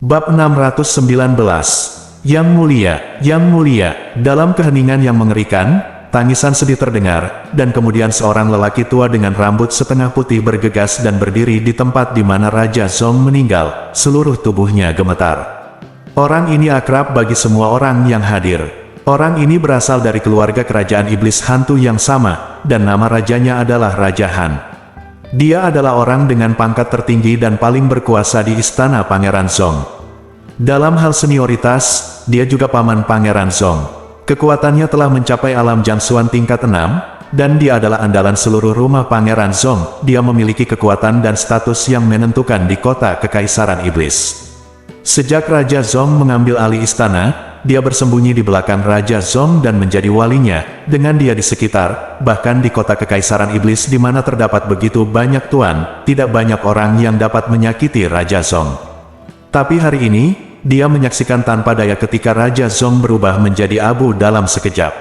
Bab 619. Yang mulia, dalam keheningan yang mengerikan, tangisan sedih terdengar, dan kemudian seorang lelaki tua dengan rambut setengah putih bergegas dan berdiri di tempat di mana Raja Zong meninggal, seluruh tubuhnya gemetar. Orang ini akrab bagi semua orang yang hadir. Orang ini berasal dari keluarga kerajaan iblis hantu yang sama, dan nama rajanya adalah Raja Han. Dia adalah orang dengan pangkat tertinggi dan paling berkuasa di istana Pangeran Zong. Dalam hal senioritas, dia juga paman Pangeran Zong. Kekuatannya telah mencapai alam jangsuan tingkat 6, dan dia adalah andalan seluruh rumah Pangeran Zong. Dia memiliki kekuatan dan status yang menentukan di kota Kekaisaran Iblis. Sejak Raja Zong mengambil alih istana, dia bersembunyi di belakang Raja Zong dan menjadi walinya. Dengan dia di sekitar, bahkan di kota Kekaisaran Iblis di mana terdapat begitu banyak tuan, tidak banyak orang yang dapat menyakiti Raja Zong. Tapi hari ini, dia menyaksikan tanpa daya ketika Raja Zong berubah menjadi abu dalam sekejap.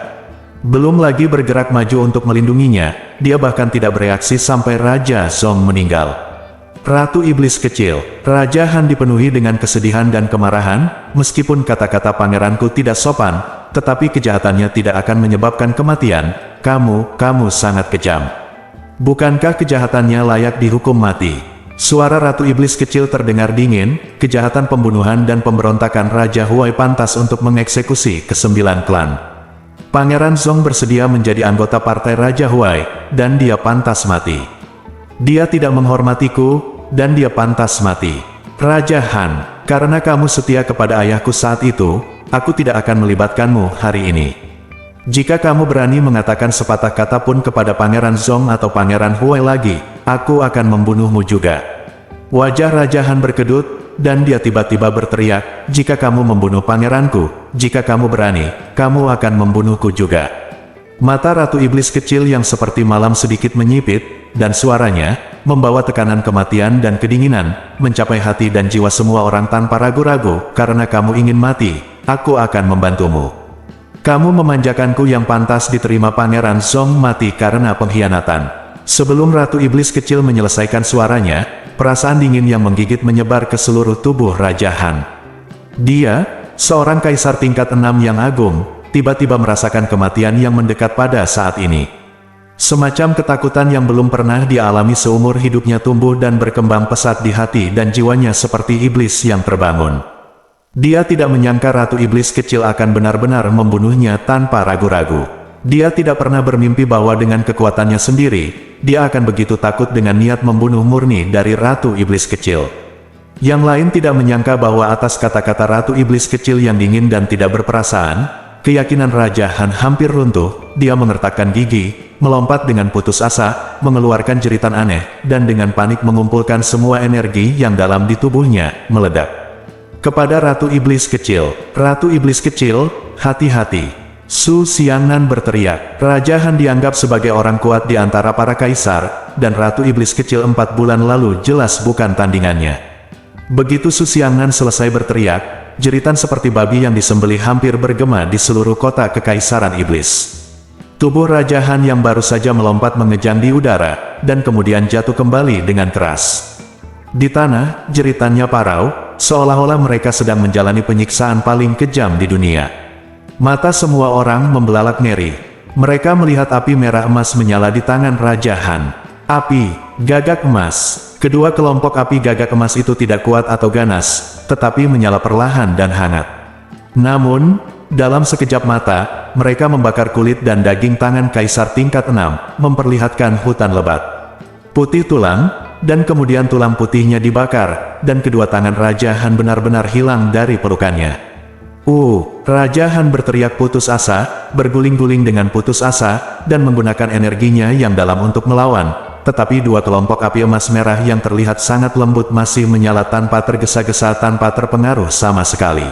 Belum lagi bergerak maju untuk melindunginya, dia bahkan tidak bereaksi sampai Raja Zong meninggal. Ratu Iblis kecil, Raja Han dipenuhi dengan kesedihan dan kemarahan. Meskipun kata-kata pangeranku tidak sopan, tetapi kejahatannya tidak akan menyebabkan kematian. Kamu sangat kejam. Bukankah kejahatannya layak dihukum mati? Suara Ratu Iblis kecil terdengar dingin. Kejahatan pembunuhan dan pemberontakan Raja Huai pantas untuk mengeksekusi ke-9 klan. Pangeran Zong bersedia menjadi anggota partai Raja Huai, dan dia pantas mati. Dia tidak menghormatiku, dan dia pantas mati. Raja Han, karena kamu setia kepada ayahku saat itu, aku tidak akan melibatkanmu hari ini. Jika kamu berani mengatakan sepatah kata pun kepada Pangeran Zong atau Pangeran Huai lagi, aku akan membunuhmu juga. Wajah Raja Han berkedut, dan dia tiba-tiba berteriak, jika kamu membunuh pangeranku, jika kamu berani, kamu akan membunuhku juga. Mata Ratu Iblis kecil yang seperti malam sedikit menyipit, dan suaranya, membawa tekanan kematian dan kedinginan, mencapai hati dan jiwa semua orang tanpa ragu-ragu. Karena kamu ingin mati, aku akan membantumu. Kamu memanjakanku yang pantas diterima. Pangeran Zong mati karena pengkhianatan. Sebelum Ratu Iblis kecil menyelesaikan suaranya, perasaan dingin yang menggigit menyebar ke seluruh tubuh Raja Han. Dia, seorang kaisar tingkat 6 yang agung, tiba-tiba merasakan kematian yang mendekat pada saat ini. Semacam ketakutan yang belum pernah dialami seumur hidupnya tumbuh dan berkembang pesat di hati dan jiwanya seperti iblis yang terbangun. Dia tidak menyangka Ratu Iblis kecil akan benar-benar membunuhnya tanpa ragu-ragu. Dia tidak pernah bermimpi bahwa dengan kekuatannya sendiri, dia akan begitu takut dengan niat membunuh murni dari Ratu Iblis kecil. Yang lain tidak menyangka bahwa atas kata-kata Ratu Iblis kecil yang dingin dan tidak berperasaan, keyakinan Raja Han hampir runtuh. Dia mengertakkan gigi, melompat dengan putus asa, mengeluarkan jeritan aneh, dan dengan panik mengumpulkan semua energi yang dalam di tubuhnya, meledak. Kepada Ratu Iblis kecil, Ratu Iblis kecil, hati-hati. Su Xiangnan berteriak. Raja Han dianggap sebagai orang kuat di antara para kaisar, dan Ratu Iblis kecil 4 bulan lalu jelas bukan tandingannya. Begitu Su Xiangnan selesai berteriak, jeritan seperti babi yang disembelih hampir bergema di seluruh kota Kekaisaran Iblis. Tubuh Raja Han yang baru saja melompat mengejang di udara, dan kemudian jatuh kembali dengan keras. Di tanah, jeritannya parau, seolah-olah mereka sedang menjalani penyiksaan paling kejam di dunia. Mata semua orang membelalak ngeri. Mereka melihat api merah emas menyala di tangan Raja Han. Api, gagak emas. Kedua kelompok api gagak emas itu tidak kuat atau ganas, tetapi menyala perlahan dan hangat. Namun, dalam sekejap mata, mereka membakar kulit dan daging tangan kaisar tingkat 6, memperlihatkan hutan lebat. Putih tulang, dan kemudian tulang putihnya dibakar, dan kedua tangan Raja Han benar-benar hilang dari pelukannya. Raja Han berteriak putus asa, berguling-guling dengan putus asa, dan menggunakan energinya yang dalam untuk melawan. Tetapi dua kelompok api emas merah yang terlihat sangat lembut masih menyala tanpa tergesa-gesa, tanpa terpengaruh sama sekali.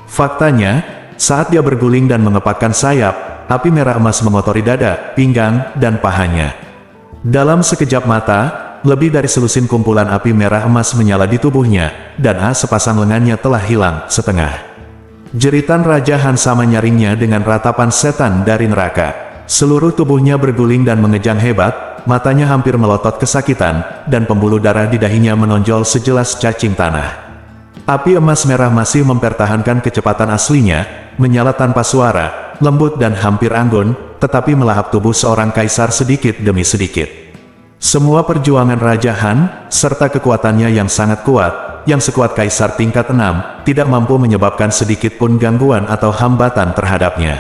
Faktanya, saat dia berguling dan mengepakkan sayap, api merah emas mengotori dada, pinggang, dan pahanya. Dalam sekejap mata, lebih dari selusin kumpulan api merah emas menyala di tubuhnya, dan sepasang lengannya telah hilang setengah. Jeritan Raja Han sama nyaringnya dengan ratapan setan dari neraka. Seluruh tubuhnya berguling dan mengejang hebat, matanya hampir melotot kesakitan, dan pembuluh darah di dahinya menonjol sejelas cacing tanah. Api emas merah masih mempertahankan kecepatan aslinya, menyala tanpa suara, lembut dan hampir anggun, tetapi melahap tubuh seorang kaisar sedikit demi sedikit. Semua perjuangan Raja Han, serta kekuatannya yang sangat kuat, yang sekuat kaisar tingkat 6, tidak mampu menyebabkan sedikit pun gangguan atau hambatan terhadapnya.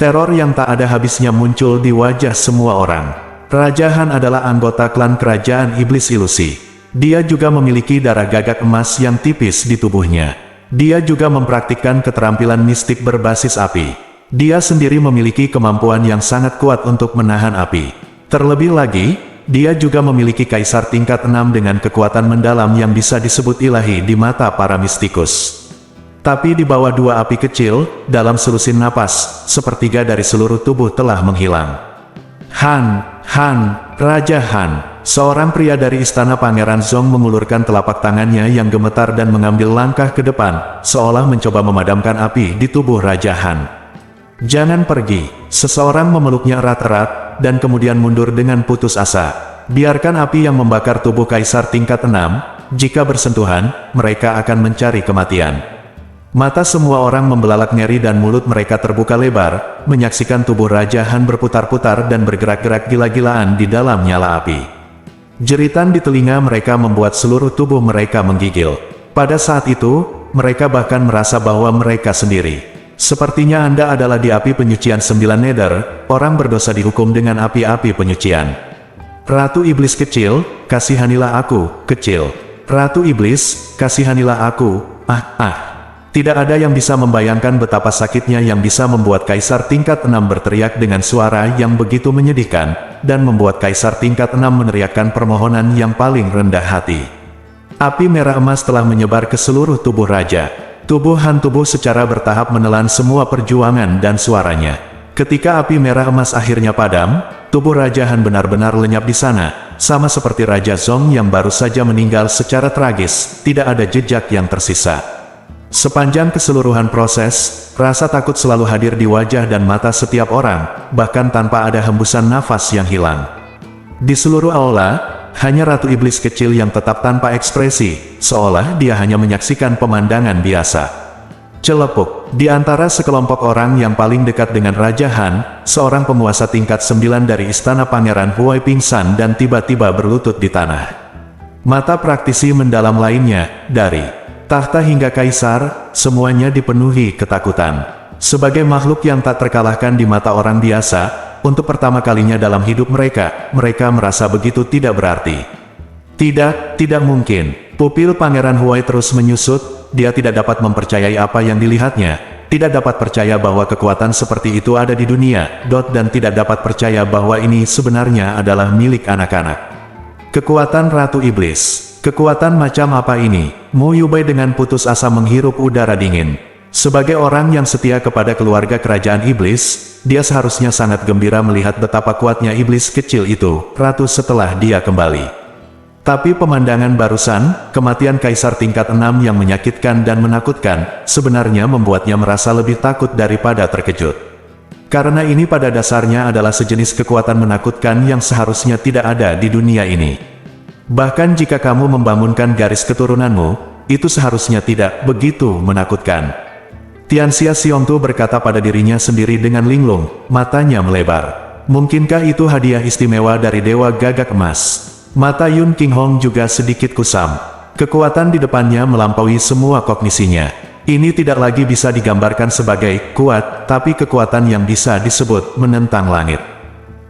Teror yang tak ada habisnya muncul di wajah semua orang. Raja Han adalah anggota klan kerajaan iblis ilusi. Dia juga memiliki darah gagak emas yang tipis di tubuhnya. Dia juga mempraktikkan keterampilan mistik berbasis api. Dia sendiri memiliki kemampuan yang sangat kuat untuk menahan api. Terlebih lagi, dia juga memiliki kaisar tingkat 6 dengan kekuatan mendalam yang bisa disebut ilahi di mata para mistikus. Tapi di bawah dua api kecil, dalam selusin napas, sepertiga dari seluruh tubuh telah menghilang. Han, Raja Han. Seorang pria dari istana Pangeran Zong mengulurkan telapak tangannya yang gemetar dan mengambil langkah ke depan, seolah mencoba memadamkan api di tubuh Raja Han. Jangan pergi, seseorang memeluknya erat-erat, dan kemudian mundur dengan putus asa. Biarkan api yang membakar tubuh kaisar tingkat 6, jika bersentuhan, mereka akan mencari kematian. Mata semua orang membelalak ngeri dan mulut mereka terbuka lebar, menyaksikan tubuh Raja Han berputar-putar dan bergerak-gerak gila-gilaan di dalam nyala api. Jeritan di telinga mereka membuat seluruh tubuh mereka menggigil. Pada saat itu, mereka bahkan merasa bahwa mereka sendiri. Sepertinya Anda adalah di api penyucian 9 nether, orang berdosa dihukum dengan api-api penyucian. Ratu Iblis kecil, kasihanilah aku, kecil. Ratu Iblis, kasihanilah aku, Tidak ada yang bisa membayangkan betapa sakitnya yang bisa membuat kaisar tingkat 6 berteriak dengan suara yang begitu menyedihkan, dan membuat kaisar tingkat 6 meneriakkan permohonan yang paling rendah hati. Api merah emas telah menyebar ke seluruh tubuh raja. Tubuh Han tubuh secara bertahap menelan semua perjuangan dan suaranya. Ketika api merah emas akhirnya padam, tubuh Raja Han benar-benar lenyap di sana, sama seperti Raja Zong yang baru saja meninggal secara tragis, tidak ada jejak yang tersisa. Sepanjang keseluruhan proses, rasa takut selalu hadir di wajah dan mata setiap orang, bahkan tanpa ada hembusan nafas yang hilang. Di seluruh aula, hanya Ratu Iblis kecil yang tetap tanpa ekspresi, seolah dia hanya menyaksikan pemandangan biasa. Celepuk, di antara sekelompok orang yang paling dekat dengan Raja Han, seorang penguasa tingkat 9 dari istana Pangeran Huai pingsan dan tiba-tiba berlutut di tanah. Mata praktisi mendalam lainnya, dari tahta hingga kaisar, semuanya dipenuhi ketakutan. Sebagai makhluk yang tak terkalahkan di mata orang biasa, untuk pertama kalinya dalam hidup mereka merasa begitu tidak berarti. Tidak mungkin. Pupil Pangeran Huai terus menyusut, dia tidak dapat mempercayai apa yang dilihatnya, tidak dapat percaya bahwa kekuatan seperti itu ada di dunia, dan tidak dapat percaya bahwa ini sebenarnya adalah milik anak-anak. Kekuatan Ratu Iblis. Kekuatan macam apa ini? Mu Yubai dengan putus asa menghirup udara dingin. Sebagai orang yang setia kepada keluarga kerajaan iblis, dia seharusnya sangat gembira melihat betapa kuatnya iblis kecil itu, ratu setelah dia kembali. Tapi pemandangan barusan, kematian kaisar tingkat 6 yang menyakitkan dan menakutkan, sebenarnya membuatnya merasa lebih takut daripada terkejut. Karena ini pada dasarnya adalah sejenis kekuatan menakutkan yang seharusnya tidak ada di dunia ini. Bahkan jika kamu membangunkan garis keturunanmu, itu seharusnya tidak begitu menakutkan. Tianxia Xiongtu berkata pada dirinya sendiri dengan linglung, matanya melebar. Mungkinkah itu hadiah istimewa dari Dewa Gagak Emas? Mata Yun Qinghong juga sedikit kusam. Kekuatan di depannya melampaui semua kognisinya. Ini tidak lagi bisa digambarkan sebagai kuat, tapi kekuatan yang bisa disebut menentang langit.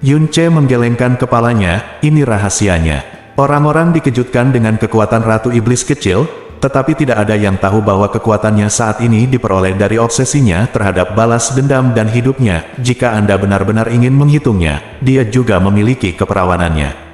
Yun Ce menggelengkan kepalanya, ini rahasianya. Orang-orang dikejutkan dengan kekuatan Ratu Iblis kecil, tetapi tidak ada yang tahu bahwa kekuatannya saat ini diperoleh dari obsesinya terhadap balas dendam dan hidupnya. Jika Anda benar-benar ingin menghitungnya, dia juga memiliki keperawanannya.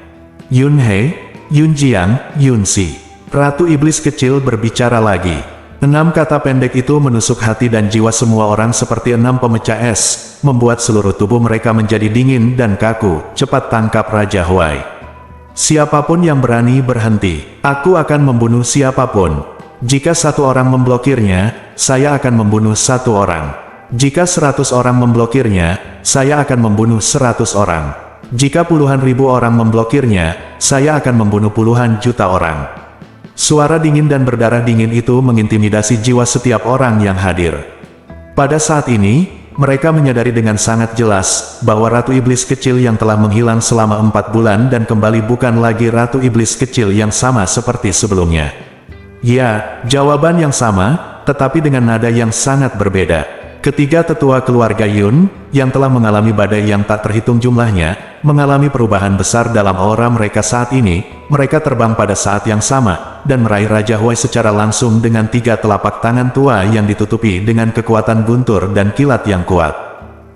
Yun He, Yun Jiang, Yun Si. Ratu Iblis kecil berbicara lagi. 6 kata pendek itu menusuk hati dan jiwa semua orang seperti 6 pemecah es, membuat seluruh tubuh mereka menjadi dingin dan kaku. Cepat tangkap Raja Huai. Siapapun yang berani berhenti, aku akan membunuh siapapun. Jika 1 orang memblokirnya, saya akan membunuh 1 orang. Jika 100 orang memblokirnya, saya akan membunuh 100 orang. Jika puluhan ribu orang memblokirnya, saya akan membunuh puluhan juta orang. Suara dingin dan berdarah dingin itu mengintimidasi jiwa setiap orang yang hadir. Pada saat ini, mereka menyadari dengan sangat jelas bahwa Ratu Iblis kecil yang telah menghilang selama 4 bulan dan kembali bukan lagi Ratu Iblis kecil yang sama seperti sebelumnya. Ya, jawaban yang sama, tetapi dengan nada yang sangat berbeda. Ketiga tetua keluarga Yun, yang telah mengalami badai yang tak terhitung jumlahnya, mengalami perubahan besar dalam aura mereka saat ini. Mereka terbang pada saat yang sama, dan meraih Raja Huai secara langsung dengan 3 telapak tangan tua yang ditutupi dengan kekuatan guntur dan kilat yang kuat.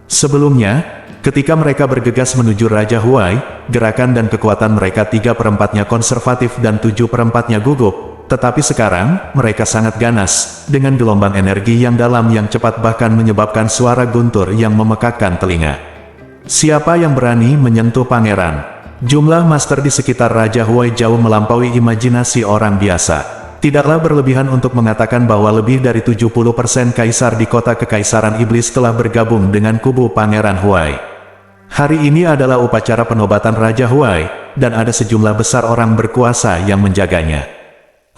Sebelumnya, ketika mereka bergegas menuju Raja Huai, gerakan dan kekuatan mereka 3/4-nya konservatif dan 7/4-nya gugup. Tetapi sekarang, mereka sangat ganas, dengan gelombang energi yang dalam yang cepat bahkan menyebabkan suara guntur yang memekakkan telinga. Siapa yang berani menyentuh pangeran? Jumlah master di sekitar Raja Huai jauh melampaui imajinasi orang biasa. Tidaklah berlebihan untuk mengatakan bahwa lebih dari 70% kaisar di kota Kekaisaran Iblis telah bergabung dengan kubu Pangeran Huai. Hari ini adalah upacara penobatan Raja Huai, dan ada sejumlah besar orang berkuasa yang menjaganya.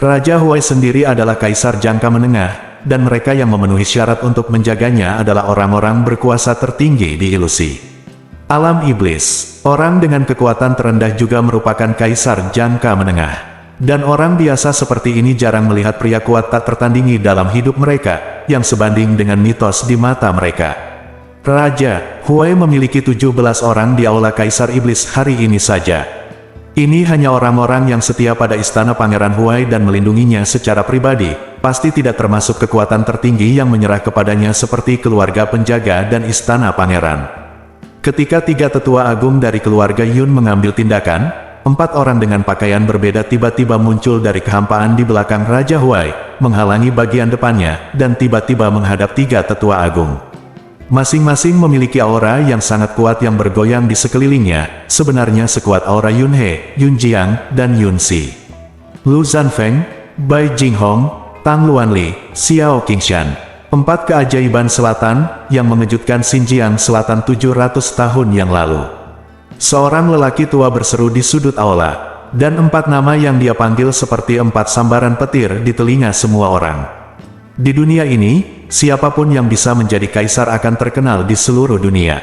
Raja Huai sendiri adalah kaisar jangka menengah, dan mereka yang memenuhi syarat untuk menjaganya adalah orang-orang berkuasa tertinggi di ilusi alam iblis. Orang dengan kekuatan terendah juga merupakan kaisar jangka menengah. Dan orang biasa seperti ini jarang melihat pria kuat tak tertandingi dalam hidup mereka, yang sebanding dengan mitos di mata mereka. Raja Huai memiliki 17 orang di aula kaisar iblis hari ini saja. Ini hanya orang-orang yang setia pada istana Pangeran Huai dan melindunginya secara pribadi, pasti tidak termasuk kekuatan tertinggi yang menyerah kepadanya seperti keluarga penjaga dan istana pangeran. Ketika 3 tetua agung dari keluarga Yun mengambil tindakan, 4 orang dengan pakaian berbeda tiba-tiba muncul dari kehampaan di belakang Raja Huai, menghalangi bagian depannya, dan tiba-tiba menghadap 3 tetua agung. Masing-masing memiliki aura yang sangat kuat yang bergoyang di sekelilingnya, sebenarnya sekuat aura Yun He, Yun Jiang, dan Yun Si. Lu Zanfeng, Bai Jinghong, Tang Luanli, Xiao Qingshan. 4 keajaiban selatan, yang mengejutkan Xinjiang Selatan 700 tahun yang lalu. Seorang lelaki tua berseru di sudut aula, dan 4 nama yang dia panggil seperti 4 sambaran petir di telinga semua orang. Di dunia ini, siapapun yang bisa menjadi kaisar akan terkenal di seluruh dunia.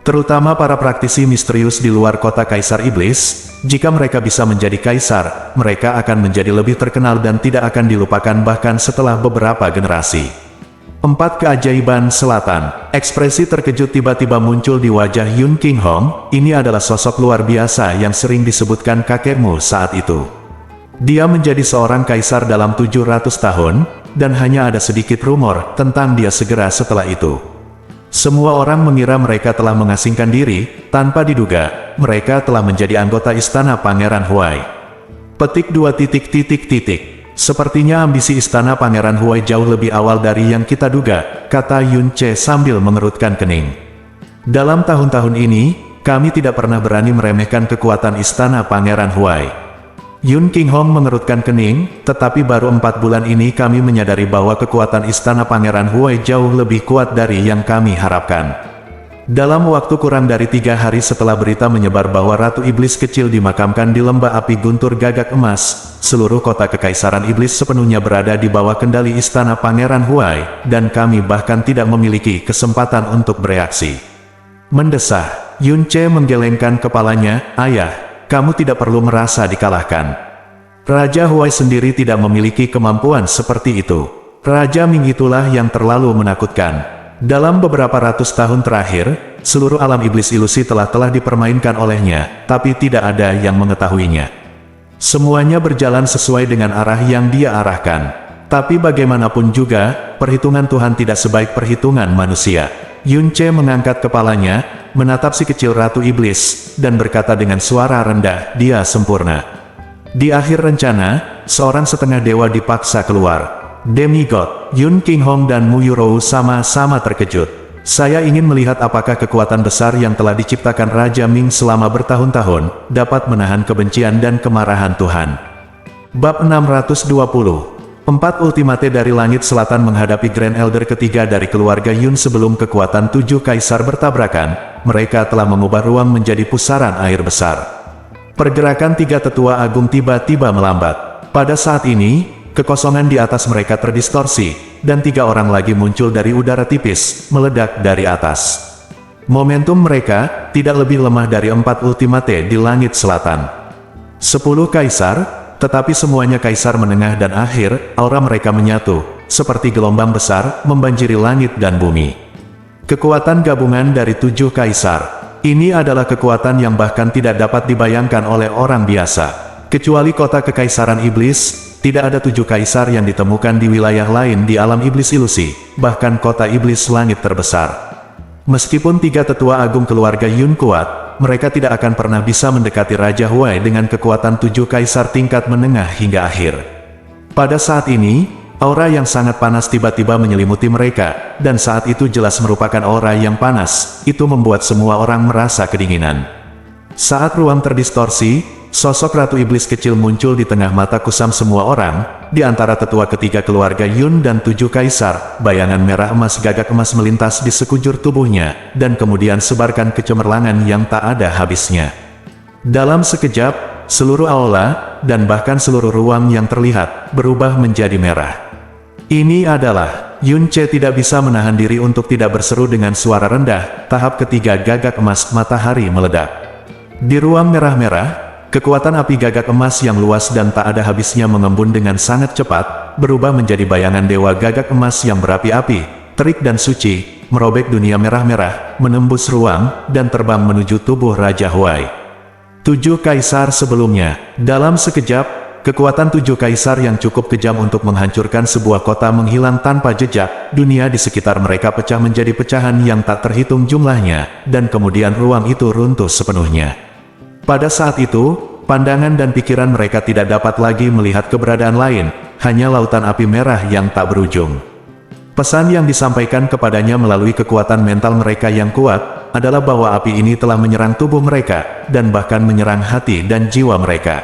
Terutama para praktisi misterius di luar kota Kaisar Iblis. Jika mereka bisa menjadi kaisar, mereka akan menjadi lebih terkenal dan tidak akan dilupakan bahkan setelah beberapa generasi. 4 keajaiban selatan. Ekspresi terkejut tiba-tiba muncul di wajah Yun Qinghong. Ini adalah sosok luar biasa yang sering disebutkan kakekmu saat itu. Dia menjadi seorang kaisar dalam 700 tahun, dan hanya ada sedikit rumor tentang dia segera setelah itu. Semua orang mengira mereka telah mengasingkan diri, tanpa diduga, mereka telah menjadi anggota istana Pangeran Huai. Petik 2. Sepertinya ambisi istana Pangeran Huai jauh lebih awal dari yang kita duga, kata Yun Che sambil mengerutkan kening. Dalam tahun-tahun ini, kami tidak pernah berani meremehkan kekuatan istana Pangeran Huai. Yun Qinghong mengerutkan kening, tetapi baru 4 bulan ini kami menyadari bahwa kekuatan istana Pangeran Huai jauh lebih kuat dari yang kami harapkan. Dalam waktu kurang dari 3 hari setelah berita menyebar bahwa Ratu Iblis kecil dimakamkan di lembah api guntur gagak emas, seluruh kota Kekaisaran Iblis sepenuhnya berada di bawah kendali istana Pangeran Huai, dan kami bahkan tidak memiliki kesempatan untuk bereaksi. Mendesah, Yun Che menggelengkan kepalanya, ayah. Kamu tidak perlu merasa dikalahkan. Raja Huai sendiri tidak memiliki kemampuan seperti itu. Raja Ming itulah yang terlalu menakutkan. Dalam beberapa ratus tahun terakhir, seluruh alam iblis ilusi telah dipermainkan olehnya, tapi tidak ada yang mengetahuinya. Semuanya berjalan sesuai dengan arah yang dia arahkan. Tapi bagaimanapun juga, perhitungan Tuhan tidak sebaik perhitungan manusia. Yun Che mengangkat kepalanya, menatap si kecil Ratu Iblis, dan berkata dengan suara rendah, dia sempurna. Di akhir rencana, seorang setengah dewa dipaksa keluar. Demigod, Yun Qinghong dan Mu Yurou sama-sama terkejut. Saya ingin melihat apakah kekuatan besar yang telah diciptakan Raja Ming selama bertahun-tahun, dapat menahan kebencian dan kemarahan Tuhan. Bab 620. 4 ultimate dari langit selatan menghadapi Grand Elder ketiga dari keluarga Yun sebelum kekuatan 7 kaisar bertabrakan, mereka telah mengubah ruang menjadi pusaran air besar. Pergerakan 3 tetua agung tiba-tiba melambat. Pada saat ini, kekosongan di atas mereka terdistorsi, dan 3 orang lagi muncul dari udara tipis, meledak dari atas. Momentum mereka tidak lebih lemah dari 4 ultimate di langit selatan. 10 kaisar, tetapi semuanya kaisar menengah dan akhir, aura mereka menyatu, seperti gelombang besar, membanjiri langit dan bumi. Kekuatan gabungan dari 7 kaisar. Ini adalah kekuatan yang bahkan tidak dapat dibayangkan oleh orang biasa. Kecuali kota kekaisaran iblis, tidak ada 7 kaisar yang ditemukan di wilayah lain di alam iblis ilusi, bahkan kota iblis langit terbesar. Meskipun 3 tetua agung keluarga Yun kuat, mereka tidak akan pernah bisa mendekati Raja Huai dengan kekuatan 7 kaisar tingkat menengah hingga akhir. Pada saat ini, aura yang sangat panas tiba-tiba menyelimuti mereka, dan saat itu jelas merupakan aura yang panas, itu membuat semua orang merasa kedinginan. Saat ruang terdistorsi, sosok Ratu Iblis kecil muncul di tengah mata kusam semua orang, di antara tetua ketiga keluarga Yun dan 7 kaisar, bayangan merah emas gagak emas melintas di sekujur tubuhnya, dan kemudian sebarkan kecemerlangan yang tak ada habisnya. Dalam sekejap, seluruh aula, dan bahkan seluruh ruang yang terlihat, berubah menjadi merah. Ini adalah, Yun Ce tidak bisa menahan diri untuk tidak berseru dengan suara rendah, tahap ketiga gagak emas matahari meledak. Di ruang merah-merah, kekuatan api gagak emas yang luas dan tak ada habisnya mengembun dengan sangat cepat, berubah menjadi bayangan dewa gagak emas yang berapi-api, terik dan suci, merobek dunia merah-merah, menembus ruang, dan terbang menuju tubuh Raja Huai. 7 kaisar sebelumnya, dalam sekejap, kekuatan 7 kaisar yang cukup kejam untuk menghancurkan sebuah kota menghilang tanpa jejak, dunia di sekitar mereka pecah menjadi pecahan yang tak terhitung jumlahnya, dan kemudian ruang itu runtuh sepenuhnya. Pada saat itu, pandangan dan pikiran mereka tidak dapat lagi melihat keberadaan lain, hanya lautan api merah yang tak berujung. Pesan yang disampaikan kepadanya melalui kekuatan mental mereka yang kuat, adalah bahwa api ini telah menyerang tubuh mereka, dan bahkan menyerang hati dan jiwa mereka.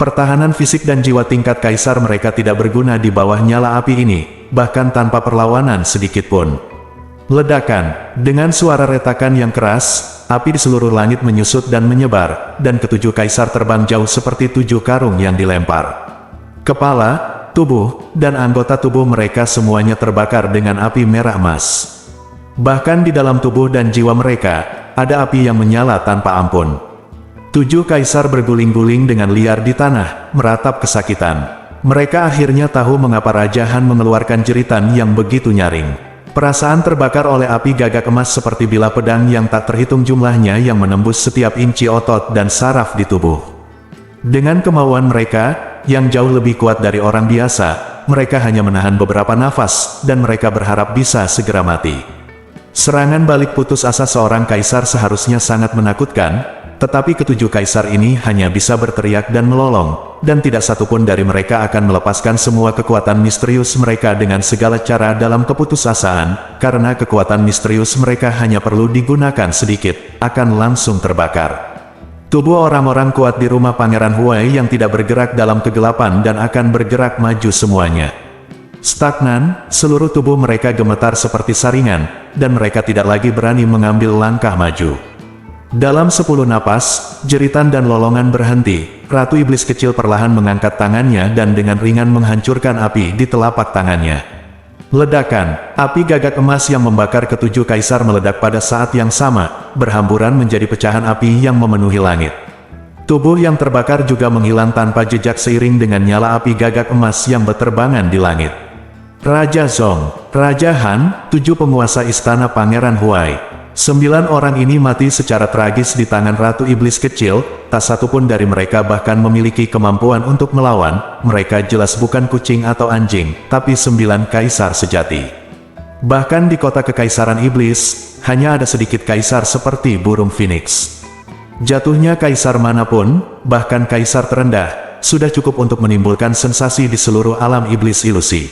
Pertahanan fisik dan jiwa tingkat kaisar mereka tidak berguna di bawah nyala api ini, bahkan tanpa perlawanan sedikitpun. Ledakan, dengan suara retakan yang keras, api di seluruh langit menyusut dan menyebar, dan ke-7 kaisar terbang jauh seperti 7 karung yang dilempar. Kepala, tubuh, dan anggota tubuh mereka semuanya terbakar dengan api merah emas. Bahkan di dalam tubuh dan jiwa mereka, ada api yang menyala tanpa ampun. 7 kaisar berguling-guling dengan liar di tanah, meratap kesakitan. Mereka akhirnya tahu mengapa Raja Han mengeluarkan jeritan yang begitu nyaring. Perasaan terbakar oleh api gagak emas seperti bilah pedang yang tak terhitung jumlahnya yang menembus setiap inci otot dan saraf di tubuh. Dengan kemauan mereka, yang jauh lebih kuat dari orang biasa, mereka hanya menahan beberapa nafas, dan mereka berharap bisa segera mati. Serangan balik putus asa seorang kaisar seharusnya sangat menakutkan, tetapi ke-7 kaisar ini hanya bisa berteriak dan melolong, dan tidak satupun dari mereka akan melepaskan semua kekuatan misterius mereka dengan segala cara dalam keputusasaan, karena kekuatan misterius mereka hanya perlu digunakan sedikit, akan langsung terbakar. Tubuh orang-orang kuat di rumah Pangeran Huai yang tidak bergerak dalam kegelapan dan akan bergerak maju semuanya. Stagnan, seluruh tubuh mereka gemetar seperti saringan, dan mereka tidak lagi berani mengambil langkah maju. Dalam 10 napas, jeritan dan lolongan berhenti. Ratu Iblis kecil perlahan mengangkat tangannya dan dengan ringan menghancurkan api di telapak tangannya. Ledakan, api gagak emas yang membakar ke-7 kaisar meledak pada saat yang sama, berhamburan menjadi pecahan api yang memenuhi langit. Tubuh yang terbakar juga menghilang tanpa jejak seiring dengan nyala api gagak emas yang berterbangan di langit. Raja Zong, Raja Han, 7 penguasa istana Pangeran Huai. 9 orang ini mati secara tragis di tangan Ratu Iblis kecil, tak satupun dari mereka bahkan memiliki kemampuan untuk melawan, mereka jelas bukan kucing atau anjing, tapi 9 kaisar sejati. Bahkan di kota kekaisaran iblis, hanya ada sedikit kaisar seperti burung phoenix. Jatuhnya kaisar manapun, bahkan kaisar terendah, sudah cukup untuk menimbulkan sensasi di seluruh alam iblis ilusi.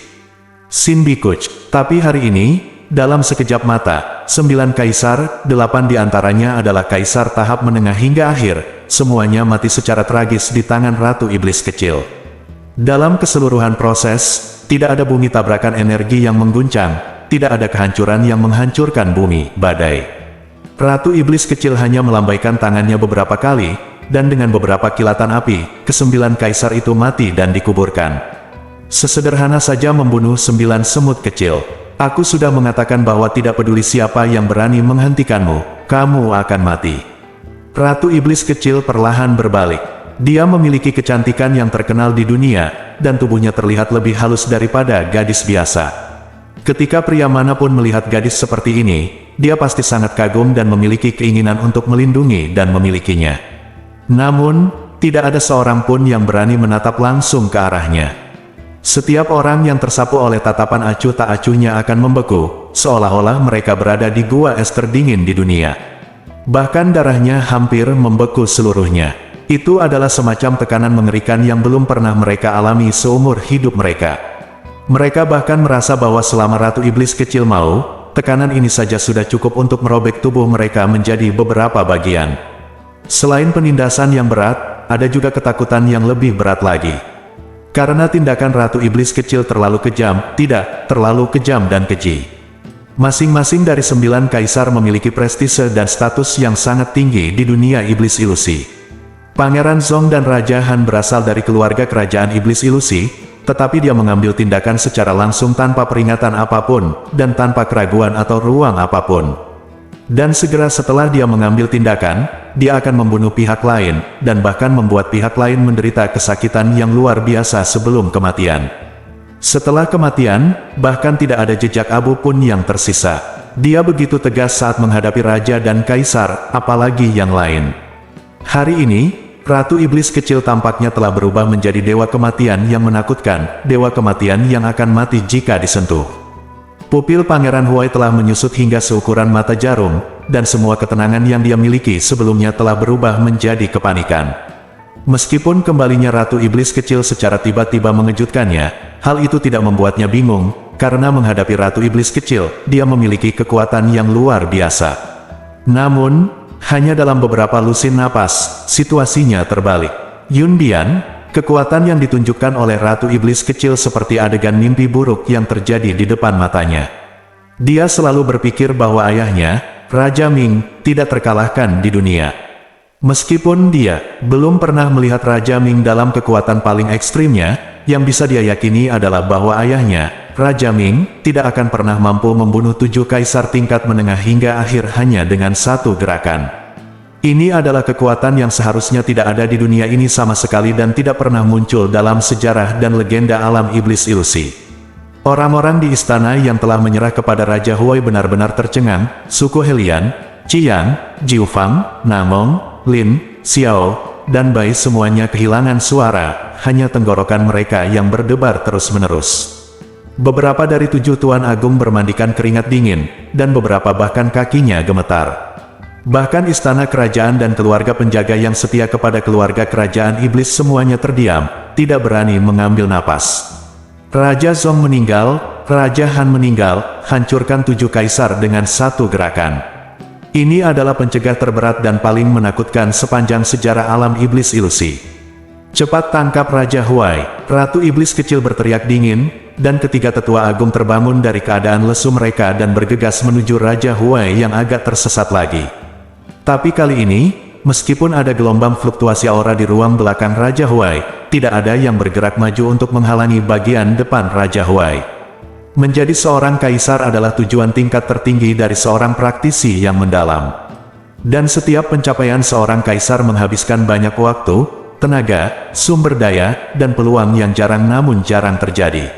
Sin Bikuch, tapi hari ini, dalam sekejap mata, 9 kaisar, 8 diantaranya adalah kaisar tahap menengah hingga akhir, semuanya mati secara tragis di tangan Ratu Iblis kecil. Dalam keseluruhan proses, tidak ada bunyi tabrakan energi yang mengguncang, tidak ada kehancuran yang menghancurkan bumi, badai. Ratu Iblis kecil hanya melambaikan tangannya beberapa kali, dan dengan beberapa kilatan api, ke-9 kaisar itu mati dan dikuburkan. Sesederhana saja membunuh 9 semut kecil. Aku sudah mengatakan bahwa tidak peduli siapa yang berani menghentikanmu, kamu akan mati. Ratu Iblis kecil perlahan berbalik. Dia memiliki kecantikan yang terkenal di dunia, dan tubuhnya terlihat lebih halus daripada gadis biasa. Ketika pria manapun melihat gadis seperti ini, dia pasti sangat kagum dan memiliki keinginan untuk melindungi dan memilikinya. Namun, tidak ada seorang pun yang berani menatap langsung ke arahnya. Setiap orang yang tersapu oleh tatapan acuh tak acuhnya akan membeku, seolah-olah mereka berada di gua es terdingin di dunia. Bahkan darahnya hampir membeku seluruhnya. Itu adalah semacam tekanan mengerikan yang belum pernah mereka alami seumur hidup mereka. Mereka bahkan merasa bahwa selama Ratu Iblis kecil mau, tekanan ini saja sudah cukup untuk merobek tubuh mereka menjadi beberapa bagian. Selain penindasan yang berat, ada juga ketakutan yang lebih berat lagi. Karena tindakan Ratu Iblis kecil terlalu kejam, tidak, terlalu kejam dan keji. Masing-masing dari 9 kaisar memiliki prestise dan status yang sangat tinggi di dunia iblis ilusi. Pangeran Zong dan Raja Han berasal dari keluarga kerajaan iblis ilusi, tetapi dia mengambil tindakan secara langsung tanpa peringatan apapun, dan tanpa keraguan atau ruang apapun. Dan segera setelah dia mengambil tindakan, dia akan membunuh pihak lain, dan bahkan membuat pihak lain menderita kesakitan yang luar biasa sebelum kematian. Setelah kematian, bahkan tidak ada jejak abu pun yang tersisa. Dia begitu tegas saat menghadapi raja dan kaisar, apalagi yang lain. Hari ini, Ratu Iblis kecil tampaknya telah berubah menjadi dewa kematian yang menakutkan, dewa kematian yang akan mati jika disentuh. Pupil Pangeran Huai telah menyusut hingga seukuran mata jarum, dan semua ketenangan yang dia miliki sebelumnya telah berubah menjadi kepanikan. Meskipun kembalinya Ratu Iblis kecil secara tiba-tiba mengejutkannya, hal itu tidak membuatnya bingung, karena menghadapi Ratu Iblis kecil, dia memiliki kekuatan yang luar biasa. Namun, hanya dalam beberapa lusin napas, situasinya terbalik. Yun Bian, kekuatan yang ditunjukkan oleh Ratu Iblis kecil seperti adegan mimpi buruk yang terjadi di depan matanya. Dia selalu berpikir bahwa ayahnya, Raja Ming, tidak terkalahkan di dunia. Meskipun dia belum pernah melihat Raja Ming dalam kekuatan paling ekstrimnya, yang bisa dia yakini adalah bahwa ayahnya, Raja Ming, tidak akan pernah mampu membunuh 7 kaisar tingkat menengah hingga akhir hanya dengan satu gerakan. Ini adalah kekuatan yang seharusnya tidak ada di dunia ini sama sekali dan tidak pernah muncul dalam sejarah dan legenda alam iblis ilusi. Orang-orang di istana yang telah menyerah kepada Raja Huai benar-benar tercengang. Suku Helian, Qiang, Jiufang, Namong, Lin, Xiao, dan Bai semuanya kehilangan suara, hanya tenggorokan mereka yang berdebar terus-menerus. Beberapa dari 7 Tuan Agung bermandikan keringat dingin, dan beberapa bahkan kakinya gemetar. Bahkan istana kerajaan dan keluarga penjaga yang setia kepada keluarga kerajaan iblis semuanya terdiam, tidak berani mengambil napas. Raja Zong meninggal, Raja Han meninggal, hancurkan 7 kaisar dengan satu gerakan. Ini adalah pencegah terberat dan paling menakutkan sepanjang sejarah alam iblis ilusi. Cepat tangkap Raja Huai, Ratu Iblis kecil berteriak dingin, dan ketiga tetua agung terbangun dari keadaan lesu mereka dan bergegas menuju Raja Huai yang agak tersesat lagi. Tapi kali ini, meskipun ada gelombang fluktuasi aura di ruang belakang Raja Huai, tidak ada yang bergerak maju untuk menghalangi bagian depan Raja Huai. Menjadi seorang kaisar adalah tujuan tingkat tertinggi dari seorang praktisi yang mendalam. Dan setiap pencapaian seorang kaisar menghabiskan banyak waktu, tenaga, sumber daya, dan peluang yang jarang namun jarang terjadi.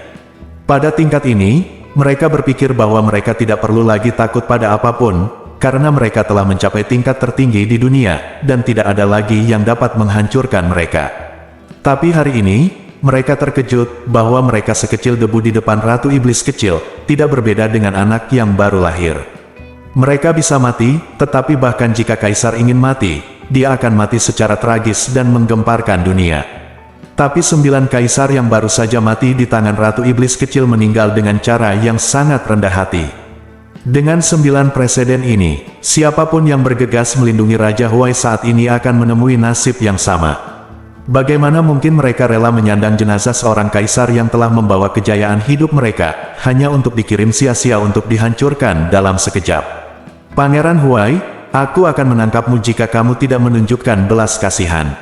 Pada tingkat ini, mereka berpikir bahwa mereka tidak perlu lagi takut pada apapun, karena mereka telah mencapai tingkat tertinggi di dunia, dan tidak ada lagi yang dapat menghancurkan mereka. Tapi hari ini, mereka terkejut bahwa mereka sekecil debu di depan Ratu Iblis kecil, tidak berbeda dengan anak yang baru lahir. Mereka bisa mati, tetapi bahkan jika kaisar ingin mati, dia akan mati secara tragis dan menggemparkan dunia. Tapi 9 kaisar yang baru saja mati di tangan Ratu Iblis kecil meninggal dengan cara yang sangat rendah hati. Dengan 9 presiden ini, siapapun yang bergegas melindungi Raja Huai saat ini akan menemui nasib yang sama. Bagaimana mungkin mereka rela menyandang jenazah seorang kaisar yang telah membawa kejayaan hidup mereka, hanya untuk dikirim sia-sia untuk dihancurkan dalam sekejap? Pangeran Huai, aku akan menangkapmu jika kamu tidak menunjukkan belas kasihan.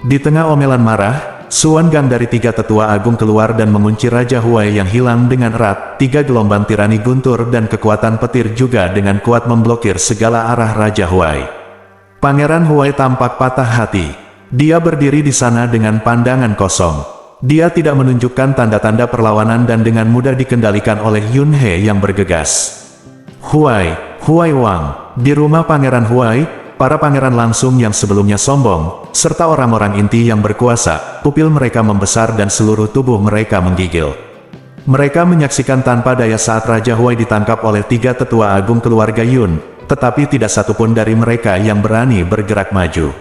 Di tengah omelan marah, Suan Gang dari 3 tetua agung keluar dan mengunci Raja Huai yang hilang dengan erat. 3 gelombang tirani guntur dan kekuatan petir juga dengan kuat memblokir segala arah Raja Huai. Pangeran Huai tampak patah hati. Dia berdiri di sana dengan pandangan kosong. Dia tidak menunjukkan tanda-tanda perlawanan dan dengan mudah dikendalikan oleh Yun He yang bergegas. Huai Wang. Di rumah Pangeran Huai, para pangeran langsung yang sebelumnya sombong, serta orang-orang inti yang berkuasa, pupil mereka membesar dan seluruh tubuh mereka menggigil. Mereka menyaksikan tanpa daya saat Raja Huai ditangkap oleh 3 tetua agung keluarga Yun, tetapi tidak satupun dari mereka yang berani bergerak maju.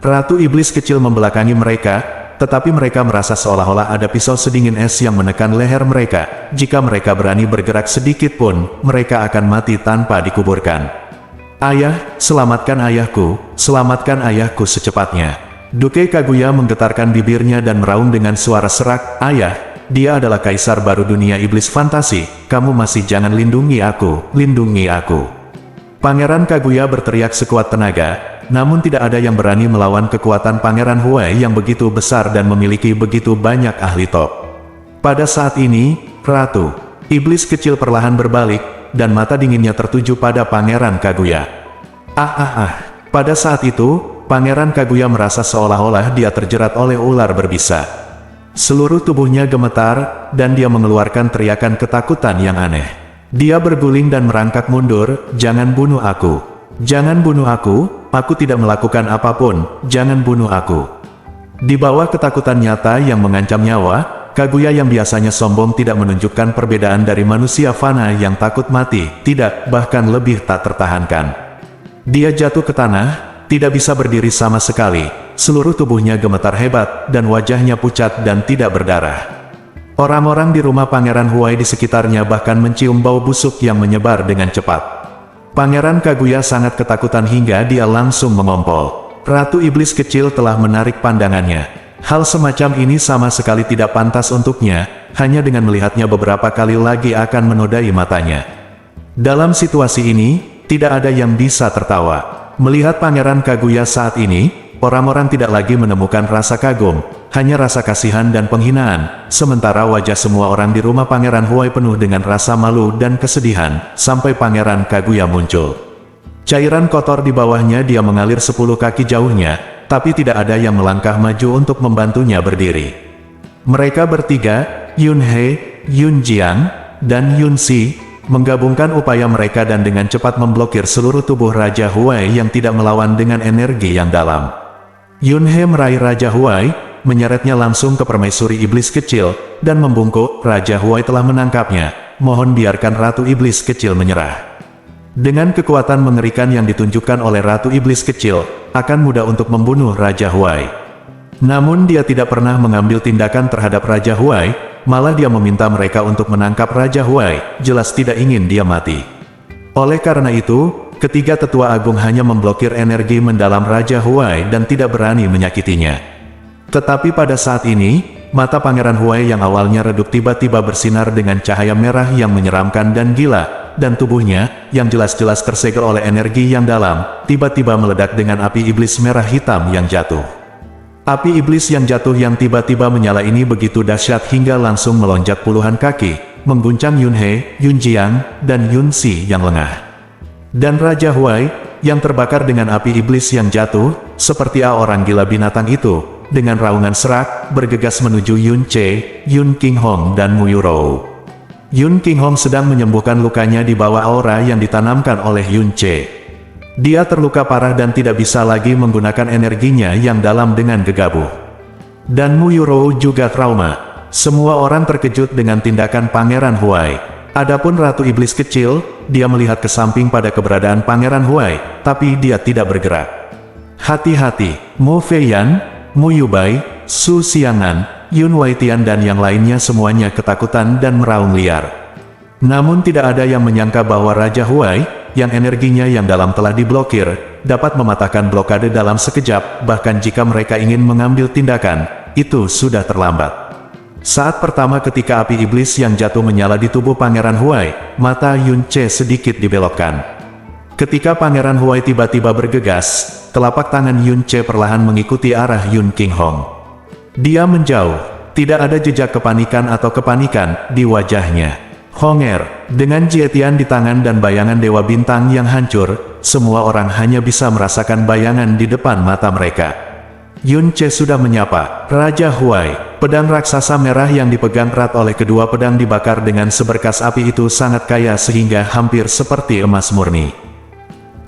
Ratu Iblis kecil membelakangi mereka, tetapi mereka merasa seolah-olah ada pisau sedingin es yang menekan leher mereka. Jika mereka berani bergerak sedikit pun, mereka akan mati tanpa dikuburkan. Ayah, selamatkan ayahku secepatnya. Duke Kaguya menggetarkan bibirnya dan meraung dengan suara serak, ayah, dia adalah kaisar baru dunia iblis fantasi, kamu masih jangan lindungi aku. Pangeran Kaguya berteriak sekuat tenaga, namun tidak ada yang berani melawan kekuatan Pangeran Huai yang begitu besar dan memiliki begitu banyak ahli top. Pada saat ini, Ratu Iblis kecil perlahan berbalik, dan mata dinginnya tertuju pada Pangeran Kaguya. Pada saat itu, Pangeran Kaguya merasa seolah-olah dia terjerat oleh ular berbisa. Seluruh tubuhnya gemetar, dan dia mengeluarkan teriakan ketakutan yang aneh. Dia berguling dan merangkak mundur, jangan bunuh aku. Jangan bunuh aku tidak melakukan apapun, jangan bunuh aku. Di bawah ketakutan nyata yang mengancam nyawa, Kaguya yang biasanya sombong tidak menunjukkan perbedaan dari manusia fana yang takut mati, tidak, bahkan lebih tak tertahankan. Dia jatuh ke tanah, tidak bisa berdiri sama sekali, seluruh tubuhnya gemetar hebat, dan wajahnya pucat dan tidak berdarah. Orang-orang di rumah Pangeran Huai di sekitarnya bahkan mencium bau busuk yang menyebar dengan cepat. Pangeran Kaguya sangat ketakutan hingga dia langsung mengompol. Ratu Iblis kecil telah menarik pandangannya. Hal semacam ini sama sekali tidak pantas untuknya, hanya dengan melihatnya beberapa kali lagi akan menodai matanya. Dalam situasi ini, tidak ada yang bisa tertawa. Melihat Pangeran Kaguya saat ini, orang-orang tidak lagi menemukan rasa kagum, hanya rasa kasihan dan penghinaan, sementara wajah semua orang di rumah Pangeran Huai penuh dengan rasa malu dan kesedihan, sampai Pangeran Kaguya muncul. Cairan kotor di bawahnya dia mengalir 10 kaki jauhnya, tapi tidak ada yang melangkah maju untuk membantunya berdiri. Mereka bertiga, Yun He, Yun Jiang, dan Yun Si, menggabungkan upaya mereka dan dengan cepat memblokir seluruh tubuh Raja Huai yang tidak melawan dengan energi yang dalam. Yun He meraih Raja Huai, menyeretnya langsung ke permaisuri iblis kecil, dan membungkuk, Raja Huai telah menangkapnya, mohon biarkan Ratu Iblis kecil menyerah. Dengan kekuatan mengerikan yang ditunjukkan oleh Ratu Iblis kecil, akan mudah untuk membunuh Raja Huai. Namun dia tidak pernah mengambil tindakan terhadap Raja Huai, malah dia meminta mereka untuk menangkap Raja Huai, jelas tidak ingin dia mati. Oleh karena itu, ketiga tetua agung hanya memblokir energi mendalam Raja Huai dan tidak berani menyakitinya. Tetapi pada saat ini, mata Pangeran Huai yang awalnya redup tiba-tiba bersinar dengan cahaya merah yang menyeramkan dan gila, dan tubuhnya, yang jelas-jelas tersegel oleh energi yang dalam, tiba-tiba meledak dengan api iblis merah hitam yang jatuh. Api iblis yang jatuh yang tiba-tiba menyala ini begitu dahsyat hingga langsung melonjak puluhan kaki, mengguncang Yun He, Yun Jiang, dan Yun Si yang lengah. Dan Raja Huai, yang terbakar dengan api iblis yang jatuh, seperti orang gila binatang itu, dengan raungan serak, bergegas menuju Yun Che, Yun King Hong dan Mu Yurou. Yun King Hong sedang menyembuhkan lukanya di bawah aura yang ditanamkan oleh Yun Che. Dia terluka parah dan tidak bisa lagi menggunakan energinya yang dalam dengan gegabah. Dan Mu Yurou juga trauma. Semua orang terkejut dengan tindakan Pangeran Huai. Adapun Ratu Iblis kecil, dia melihat ke samping pada keberadaan Pangeran Huai, tapi dia tidak bergerak. Hati-hati, Mo Feiyan, Mu Yubai, Su Xiangan, Yun Waitian dan yang lainnya semuanya ketakutan dan meraung liar. Namun tidak ada yang menyangka bahwa Raja Huai, yang energinya yang dalam telah diblokir, dapat mematahkan blokade dalam sekejap, bahkan jika mereka ingin mengambil tindakan, itu sudah terlambat. Saat pertama ketika api iblis yang jatuh menyala di tubuh Pangeran Huai, mata Yun Che sedikit dibelokkan. Ketika Pangeran Huai tiba-tiba bergegas, telapak tangan Yun Ce perlahan mengikuti arah Yun King Hong. Dia menjauh, tidak ada jejak kepanikan atau kepanikan di wajahnya. Honger, dengan Jietian di tangan dan bayangan Dewa Bintang yang hancur, semua orang hanya bisa merasakan bayangan di depan mata mereka. Yun Ce sudah menyapa, Raja Huai. Pedang raksasa merah yang dipegang erat oleh kedua pedang dibakar dengan seberkas api itu sangat kaya sehingga hampir seperti emas murni.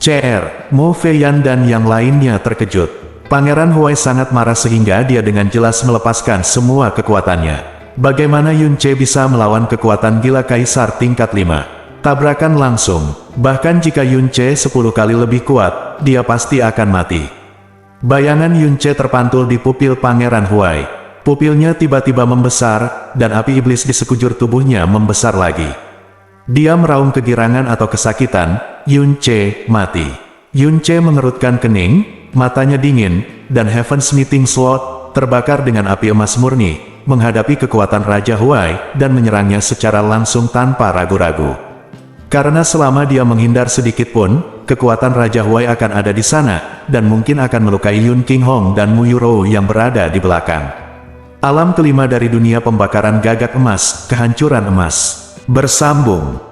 CR, Mo Feiyan dan yang lainnya terkejut. Pangeran Huai sangat marah sehingga dia dengan jelas melepaskan semua kekuatannya. Bagaimana Yun Ce bisa melawan kekuatan gila kaisar tingkat 5? Tabrakan langsung, bahkan jika Yun Ce 10 kali lebih kuat, dia pasti akan mati. Bayangan Yun Ce terpantul di pupil Pangeran Huai. Pupilnya tiba-tiba membesar, dan api iblis di sekujur tubuhnya membesar lagi. Dia meraung kegirangan atau kesakitan. Yun Ce mati. Yun Ce mengerutkan kening, matanya dingin, dan Heaven's Meeting Sword terbakar dengan api emas murni, menghadapi kekuatan Raja Huai, dan menyerangnya secara langsung tanpa ragu-ragu. Karena selama dia menghindar sedikit pun, kekuatan Raja Huai akan ada di sana, dan mungkin akan melukai Yun King Hong dan Mu Yurou yang berada di belakang. Alam kelima dari dunia pembakaran gagak emas, kehancuran emas. Bersambung.